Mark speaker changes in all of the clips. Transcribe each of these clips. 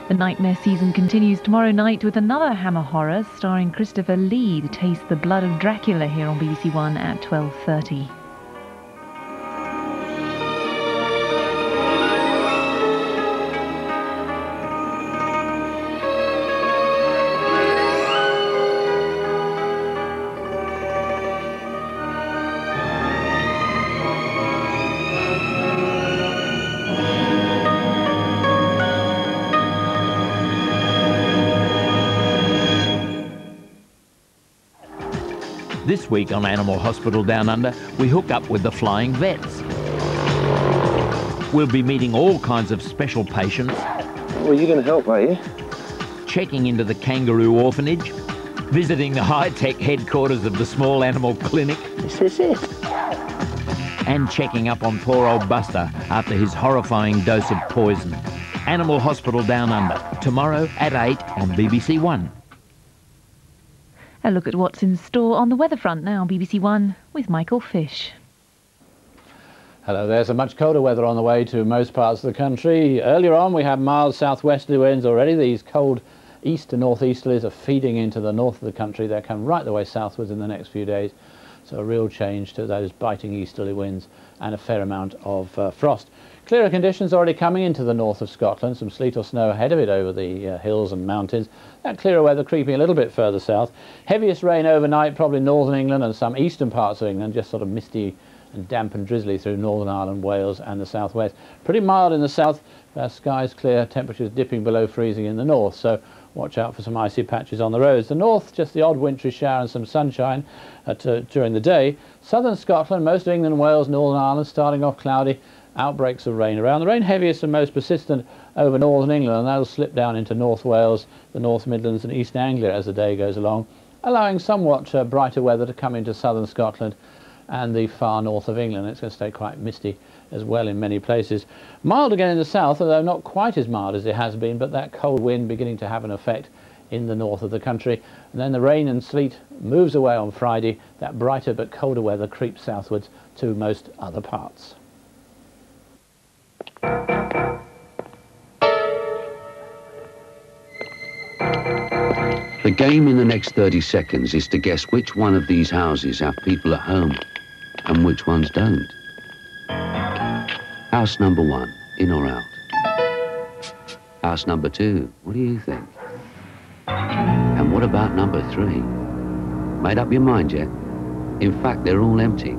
Speaker 1: The nightmare season continues tomorrow night with another Hammer horror starring Christopher Lee, Taste the Blood of Dracula, here on BBC One at 12:30.
Speaker 2: This week on Animal Hospital Down Under, we hook up with the flying vets. We'll be meeting all kinds of special patients.
Speaker 3: Well, you're going to help, are you?
Speaker 2: Checking into the kangaroo orphanage, visiting the high-tech headquarters of the small animal clinic.
Speaker 3: This is it.
Speaker 2: And checking up on poor old Buster after his horrifying dose of poison. Animal Hospital Down Under, tomorrow at 8 on BBC One.
Speaker 1: A look at what's in store on the weather front now on BBC One with Michael Fish.
Speaker 4: Hello there. So much colder weather on the way to most parts of the country. Earlier on we had mild southwesterly winds already. These cold east to northeasterlies are feeding into the north of the country. They'll come right the way southwards in the next few days. So a real change to those biting easterly winds and a fair amount of frost. Clearer conditions already coming into the north of Scotland. Some sleet or snow ahead of it over the hills and mountains. That clearer weather creeping a little bit further south. Heaviest rain overnight, probably northern England and some eastern parts of England. Just sort of misty and damp and drizzly through Northern Ireland, Wales and the southwest. Pretty mild in the south. Skies clear, temperatures dipping below freezing in the north. So watch out for some icy patches on the roads. The north, just the odd wintry shower and some sunshine during the day. Southern Scotland, most of England, Wales, Northern Ireland starting off cloudy. Outbreaks of rain around. The rain heaviest and most persistent over northern England, and that'll slip down into North Wales, the North Midlands and East Anglia as the day goes along, allowing somewhat brighter weather to come into southern Scotland and the far north of England. It's going to stay quite misty as well in many places. Mild again in the south, although not quite as mild as it has been, but that cold wind beginning to have an effect in the north of the country. And then the rain and sleet moves away on Friday. That brighter but colder weather creeps southwards to most other parts.
Speaker 5: The game in the next 30 seconds is to guess which one of these houses have people at home and which ones don't. House number 1, in or out? House number 2, what do you think? And what about number 3? Made up your mind yet? In fact, they're all empty.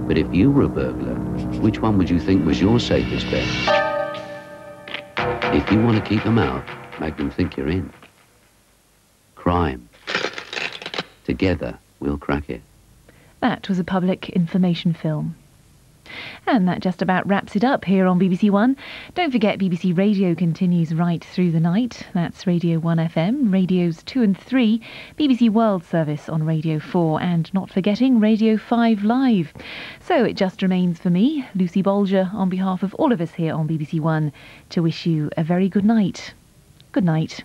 Speaker 5: But if you were a burglar, which one would you think was your safest bet? If you want to keep them out, make them think you're in. Crime. Together, we'll crack it.
Speaker 1: That was a public information film. And that just about wraps it up here on BBC One. Don't forget BBC Radio continues right through the night. That's Radio 1 FM, Radios 2 and 3, BBC World Service on Radio 4, and not forgetting Radio 5 Live. So it just remains for me, Lucy Bolger, on behalf of all of us here on BBC One, to wish you a very good night. Good night.